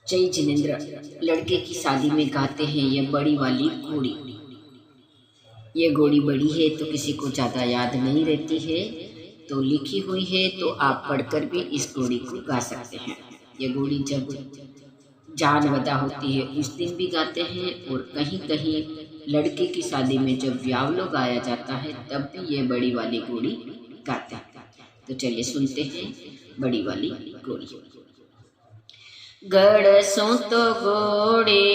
जय जिनेंद्र लड़के की शादी में गाते हैं ये बड़ी वाली घोड़ी। ये घोड़ी बड़ी है तो किसी को ज़्यादा याद नहीं रहती है, तो लिखी हुई है तो आप पढ़कर भी इस घोड़ी को गा सकते हैं। ये घोड़ी जब जान वदा होती है उस दिन भी गाते हैं, और कहीं कहीं लड़के की शादी में जब व्यावलो गाया जाता है तब भी ये बड़ी वाली घोड़ी गाते हैं। तो चलिए सुनते हैं बड़ी वाली घोड़ी। गड़सों तो घोड़े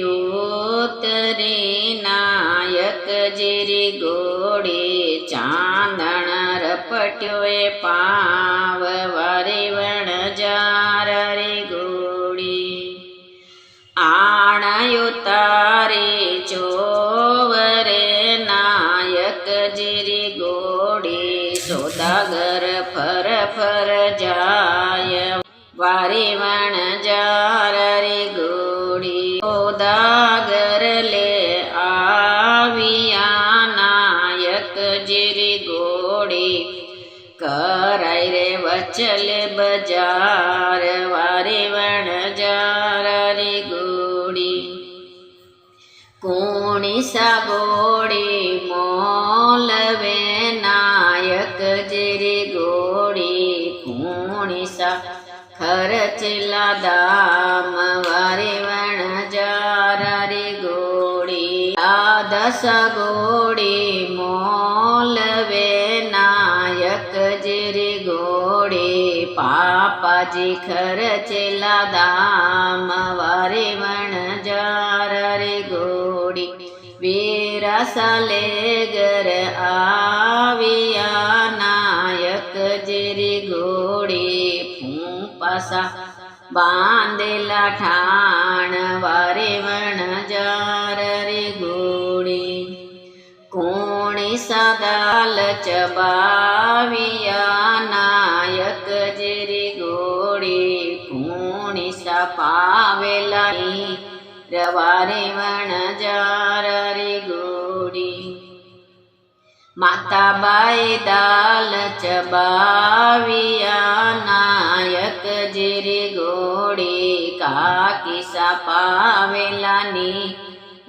उतरे नायक जेरी घोड़े, चांदण रपट्योए पाव वारे वण जार रे घोड़ी। आणयो तारे चोवरे नायक जेरी घोड़ी, सौदागर फर फर जाय वारे वण जार रे घोड़ी। सौदागर ले आविया नायक जेरी घोड़ी, कराय रे वचल बजार वारे वण जार रे घोड़ी। कोणी सा घोड़ी मोलवे नायक जेरी घोड़ी, कोणी सा खर्चला दाम वारे वण जार रे घोड़ी। दस घोड़ी मोलवे नायक जेरी घोड़ी, पापाजी खर्चला दाम वारे वण जार रे घोड़ी। वीरा साले घर आविया नायक जेरी घोड़ी, पासा बांधेला ठाण वारे वण जार रे घोड़ी। कोणी सादाल चबाविया नायक जेरी घोड़ी, कोणी सा पावेला रवारे वण जार रे घोड़ी। माता बाई दाल चबाविया नायक जेरी घोड़ी, काकी सा पावेलानी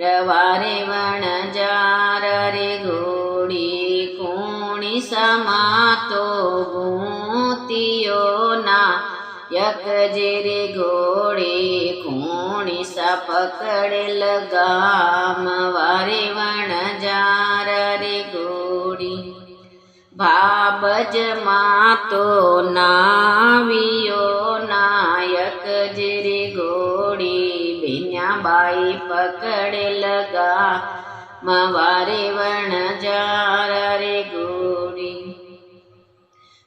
रवारे वण जार रे घोड़ी। कोणी सा मातो गूतियो नायक जेरी घोड़ी, कोणी सा पकड़े लगाम वारे वण जार रे घोड़ी। भाबज मातो नावियो नायक जेरी घोड़ी, बिन्या बाई पकड़े लगा मवारे वण जार रे घोड़ी।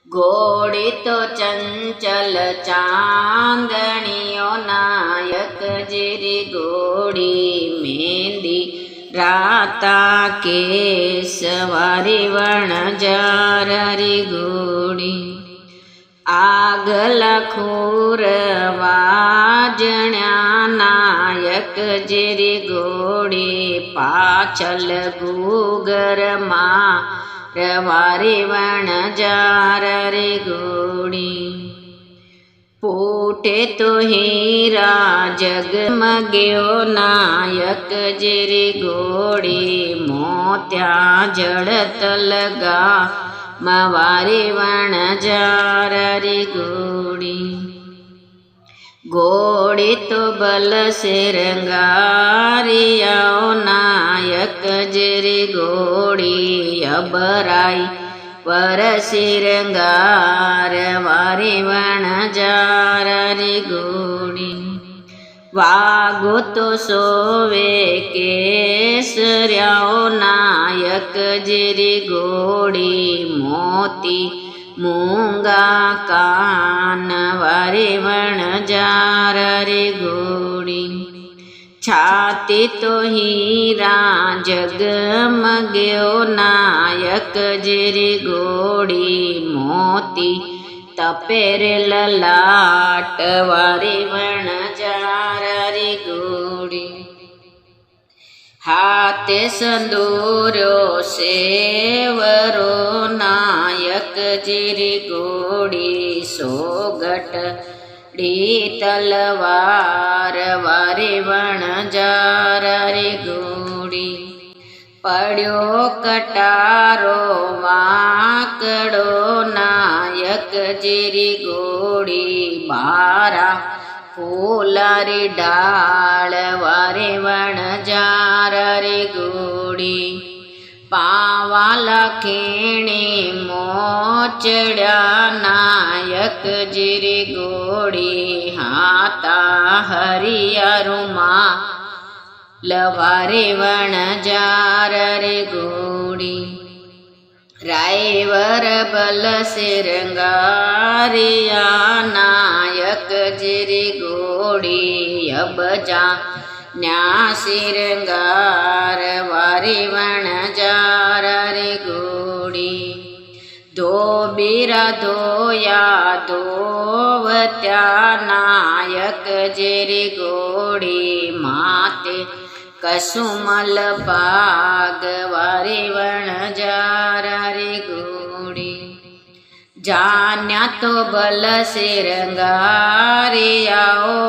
घोड़ी तो चंचल चांदनियो नायक जेरी घोड़ी, मेहंदी राता केस वारे वण जार रे घोड़ी। आगला खूर वाजण्या नायक जेरी घोड़ी, पाछल गुगर वारे वण जार रे घोड़ी। पूठे तो हीरा जगमग्यो नायक जेरी घोड़ी, मोत्या जड़त लगा मवारे वण जार रे घोड़ी। घोड़ी तो बल से रंगारिया नायक जेरी घोड़ी, अबराई पर सिरंगार वारे वण जार रे घोड़ी। वागो तो सोवे केसर्याओ नायक जेरी घोड़ी, मोती मूंगा कान वारे वण जार रे घोड़ी। छाती तो हीरा जगमग्यो नायक जेरी घोड़ी, मोती तपेर ललाट वारे वण जार रे घोड़ी। हाथे संदूर्यो सेवरो नायक जेरी घोड़ी, सोगट ડી તલવાર વારે વણજાર રે ઘોડી પડ્યો કટારો વાંકડો નાયક જીરી ઘોડી બારા ફૂલારી ડાળ વારે વણજાર રે ઘોડી પાવાલા ખીણી મોચડ્યા નાયક જીરી ઘોડી હાતા હરિયારુમાં લવારે વણજાર રે ઘોડી રાયવર બલ શિરંગારિયા નાયક જીરી ઘોડી અબજા ન્યા શિરંગાર વારે વણજાર રે ઘોડી ધોબીરા ધોયા ધોવત્યા નાયક જીરી ઘોડી માતે કસુમલ ભાગ વારે વણજાર રે ઘોડી જાન્યા તો બલ શિરંગારિયાઓ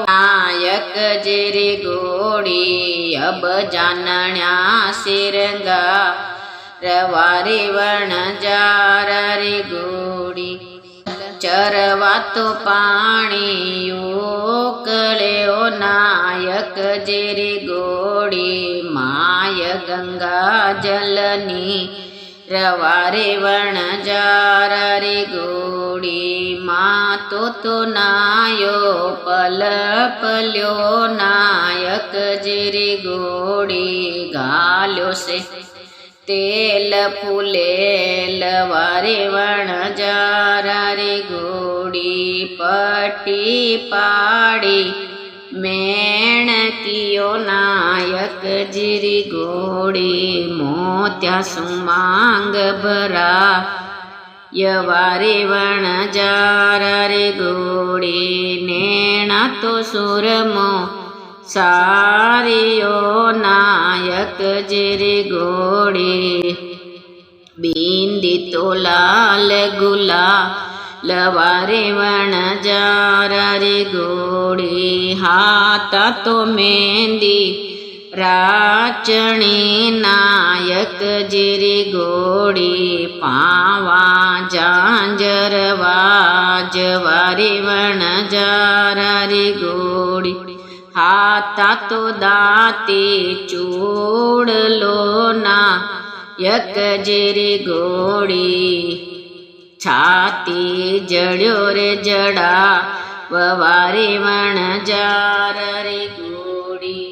નાયક જીરી ઘોડી અબ જાનણ્યા શિરંગાર વારે વણજાર રે ઘોડી ચરવા તો પાણી ઉકળ્યો નાયક જીરી ઘોડી માય ગંગા જલની રવારે વણજાર રે ઘોડી મા તો નાયો પલ પલ્યો નાયક જીરી ઘોડી ગાલ્યો છે તેલ ફૂલેલ વારે વણજાર રે ઘોડી પટ્ટી પાડી મેણ કિયો નાયક જીરી ઘોડી મોત્યા સુમાંગ ભરા યવારે વણજાર રે ઘોડી નેણા તો સુરમો સારિયો નાયક જીરી ઘોડી બિંદી તો લાલ ગુલા લવારે વણજાર રે ઘોડી હાતા તો મહેંદી રાચણી નાયક જીરી ઘોડી પાવા ઝાંઝર વાજવારે વણજાર રે ઘોડી હાતા તો દાંતી ચૂડલો નાયક જીરી ઘોડી છાતી જડ્યો રે જડા વવારે વણજાર રે ઘોડી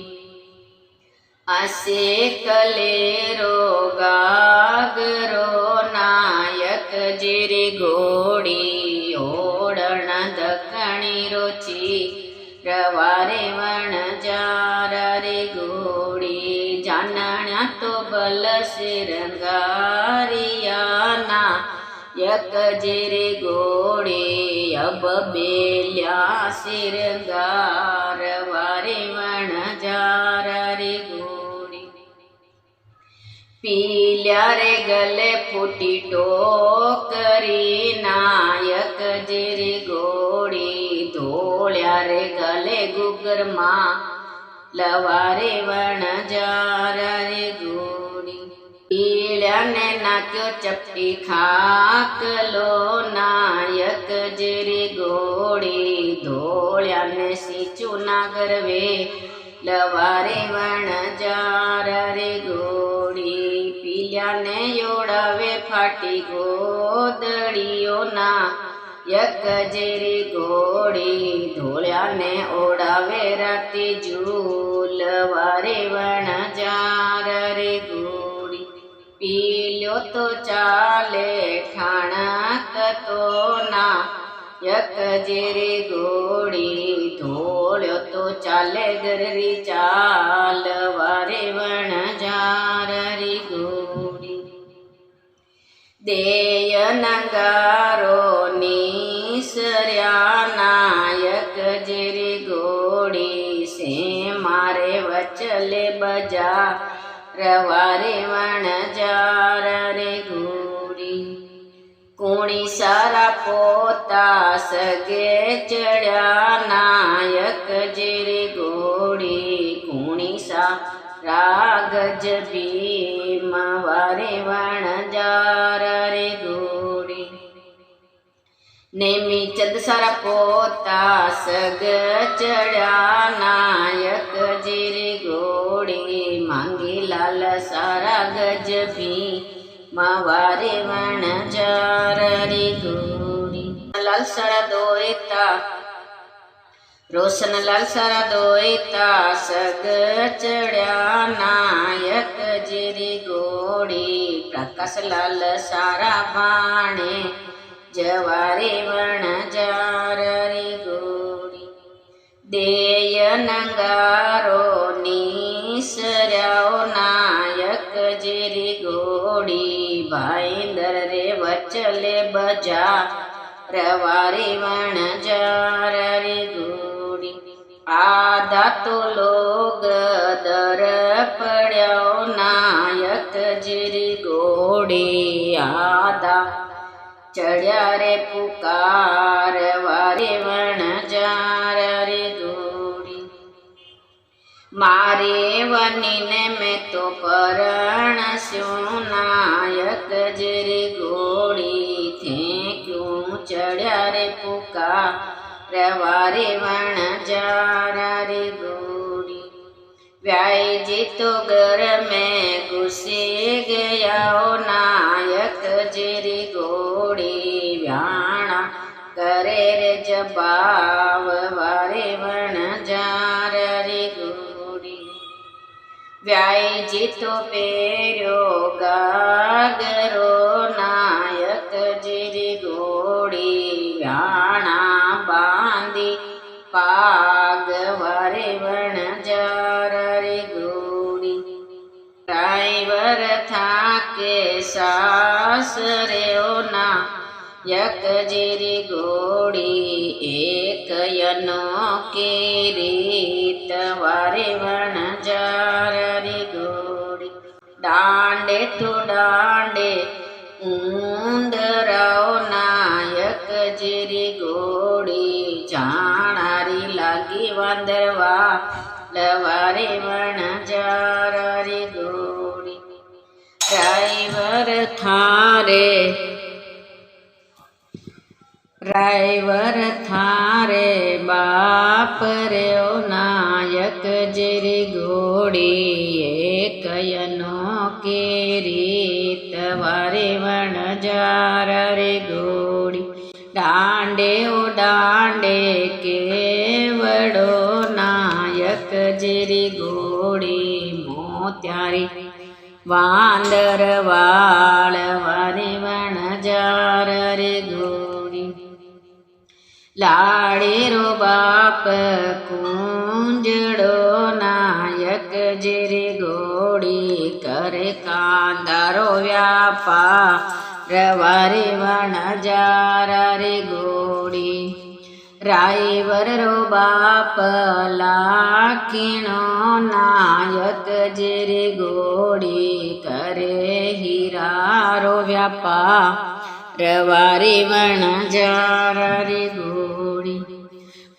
આસે કલેરો ગાગરો નાયક જીરી ઘોડી ઓળણ દખણી રોચી રવારે વણજાર રે ઘોડી જાનણ્યા તો બલ શિરંગારિયા નાયક જીરી ઘોડી અબ બેલ્યા શિરંગાર વારે વણજાર રે ઘોડી પીલ્યા રે ગલે ફૂટી ટોકરી નાયક જીરી ઘોડી ધોળ્યા રે ગલે ગુગરમાં લવારે વણજાર રે ઘોડી પીળ્યાને નાખ્યો ચપટી ખાકલો નાયક જીરી ઘોડી ધોળ્યાને સીચું ના ગરવે લવારે વણજાર રે ઘોડી પીલ્યાને યોડાવે ફાટી ગોદડીઓ નાયક જીરી ઘોડી ધોળ્યાને ઓડાવે રાતી ઝૂલ વારે વણજાર રે ઘોડી પીલ્યો તો ચાલે ઠાણક તો નાયક જીરી ઘોડી ધોળ્યો તો ચાલે ગરરી ચાલ વારે વણજાર રે ઘોડી દેય નંગારો નીસર્યા નાયક જીરી ઘોડી સે મારે વચલે બજા રવારે વણજાર રે ઘોડી कूणी सारा पोता सगे चढ़्या नायक जिरी घोड़ी कूणी सारा गज भीम वारे वणजार रे घोड़ी नेमी चंद सारा पोता सग चढ़्या नायक जिरी घोड़ी मांगी लाल सारा गज भीम वारे वणजार रे घोड़ी लाल सारा दोएता रोशन लाल सारा दोएता सग चढ़्या नायक जिरी घोड़ी प्रकाश लाल सारा बाणे जवारे वणजार रे घोड़ी देय नंगारो नीसर्याओ नायक जिरी घोड़ी भाईंदर रे वचले बजा रवारे वणजार रे घोड़ी आधा तो लोग दर पड्याओ नायक जिरी घोड़ी आधा चढ़्या रे पुकार वारे वणजार रे घोड़ी मारे वनीने में तो परण स्यो नायक जिरी घोड़ी थे क्यों चढ़्या रे पुकार वारे वणजार रे घोड़ी व्याई जी तो घर में घुसी गया नायक जिरी घोड़ी व्याणा करे रे जबाव वारे वणजार रे घोड़ी व्याई जी तो पेर्यो गागरो नायक जिरी घोड़ी व्याणा बांधी पाग वारे वणजार रे घोड़ी ड्राइवर था के सासरे नायक जिरी घोड़ी एक यनो के रीत वारे वणजार रे घोड़ी डांडे तो डांडे ऊंदराओ नायक जिरी घोड़ी जाणारी लागी वांदरवा लवारे वणजार रे घोड़ी ड्राइवर थारे बाप रे ओ नायक जिरी घोड़ी एक यनो के रीत वारे वणजार रे घोड़ी डांडे ओ डांडे के वड़ो नायक जिरी घोड़ी मोत्यारी वांदर वाल वारे वणजार रे घोड़ी लाड़ेरो बाप कुंजड़ो नायक जिरी घोड़ी करे कांदारो व्यापार वारे वणजार रे घोड़ी ड्राइवर रो बाप लाखीणो नायक जिरी घोड़ी करे हीरारो व्यापार वारे वणजार रे घोड़ी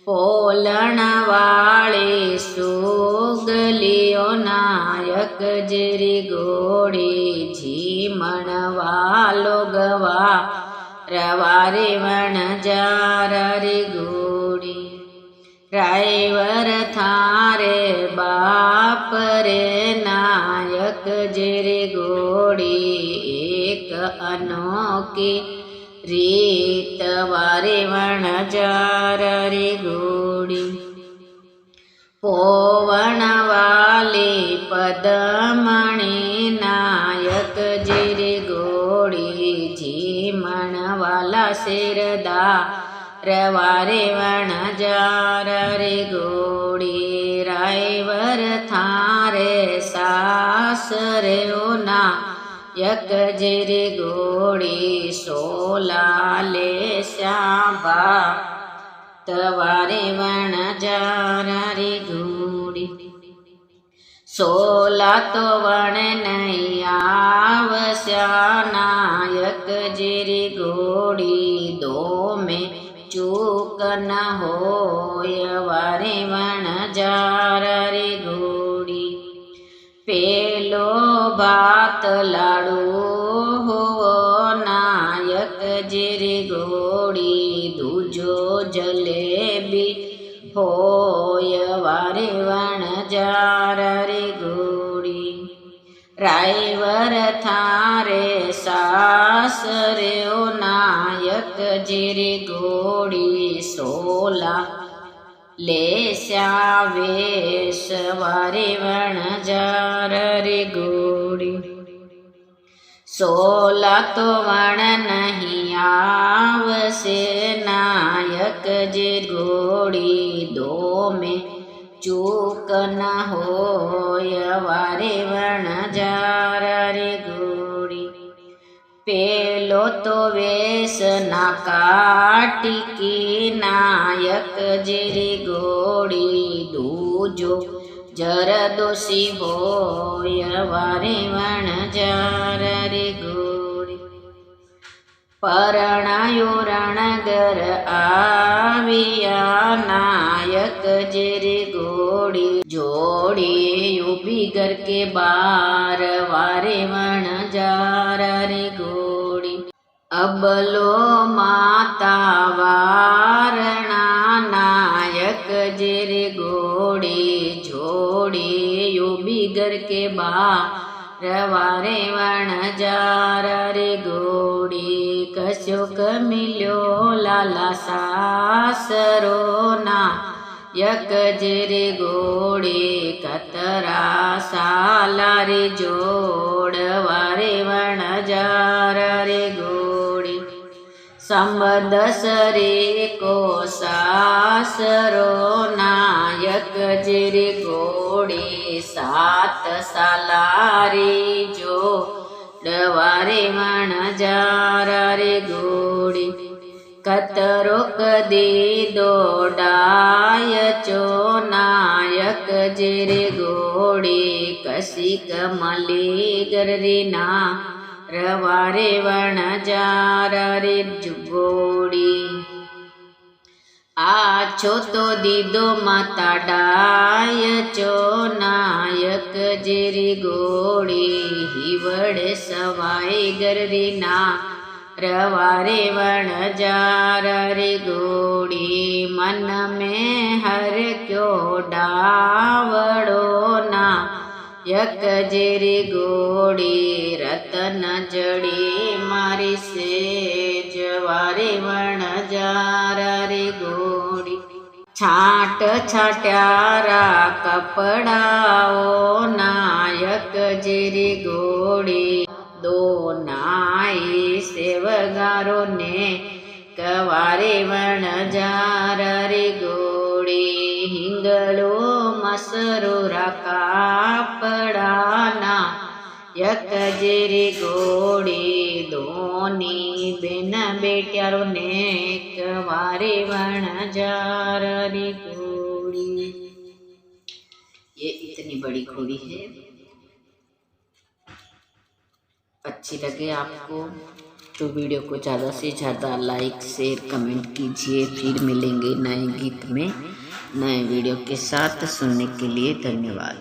पोलण वाली सुगलियो नायक जिरी घोड़ी झीमण वालो गवार वारे वणजार रे घोड़ी ड्राइवर थारे बाप रे नायक जिरी घोड़ी एक अनोखी रीत वारे वणजार रे घोड़ी पोवण वाली पदमणि नायक जिरी घोड़ी झीमण वाला सिरदार वारे वणजार रे घोड़ी ड्राइवर थारे सासरे ओ नायक जिरी घोड़ी सोलाले श्याबा तवारे वणजार रे घोड़ी सोला तो वण नहीं आवस्या नायक जिरी घोड़ी दो में चूक न होय वारे वण जार रे घोड़ी पेलो भात लाड़ू हो नायक जिरी घोड़ी दूजो जलेबी होय वारे वण जार रे घोड़ी ड्राइवर थारे सासरे ओ नायक जिरी घोड़ी सोला ले श्यावेश वारे वण जार रे घोड़ी सोला तो वण नहीं आवसे नायक जे घोड़ी दो में चूक न होय वारे वण जार रे घोड़ी पेलो तो वेश ना काटी की नायक जिरी घोड़ी दूजो जरदोषी होय वारे वण जार रे घोड़ी परणायो रणगर आविया नायक जिरी घोड़ी जोड़ी यूपी घर के बार वारे वण जार रे घोड़ी अबलो माता वारणा नायक जिरी घोड़ी जोड़ी यूपी घर के बार वारे वण जार रे घोड़ी कशोक मिल्यो लाला सासरो नायक जिरी घोड़ी कतरा साला रे जोड़ वारे वण जार रे घोड़ी संबदसरे को सासरो नायक जिरी घोड़ी 7 सालारी जोड़ वारे वण जार रे घोड़ी कतरो कदी दोडाय चो नायक जिरी घोड़ी कसी कमली गरी ना रवारे वण जार रे घोड़ी आछो तो दीदो माता डाय चो नायक जिरी घोड़ी हिवड़े सवाई गरी ना रवारे वण जार रे घोड़ी मन में हर क्यों डावड़ो नायक जिरी घोड़ी रतन जड़ी मारी सेज वारे वण जार रे घोड़ी छाट छाट्यारा कपड़ाओ नायक जिरी घोड़ी दो नाई सेवगारो ने कवारे वण जार रे घोड़ी हिंगलो मसरूरा कापड़ा नायक जिरी घोड़ी दोनी बेन बेट्यारो ने कवारे वण जार रे घोड़ी। ये इतनी बड़ी घोड़ी है। अच्छी लगे आपको तो वीडियो को ज़्यादा से ज़्यादा लाइक शेयर कमेंट कीजिए। फिर मिलेंगे नए गीत में नए वीडियो के साथ। सुनने के लिए धन्यवाद।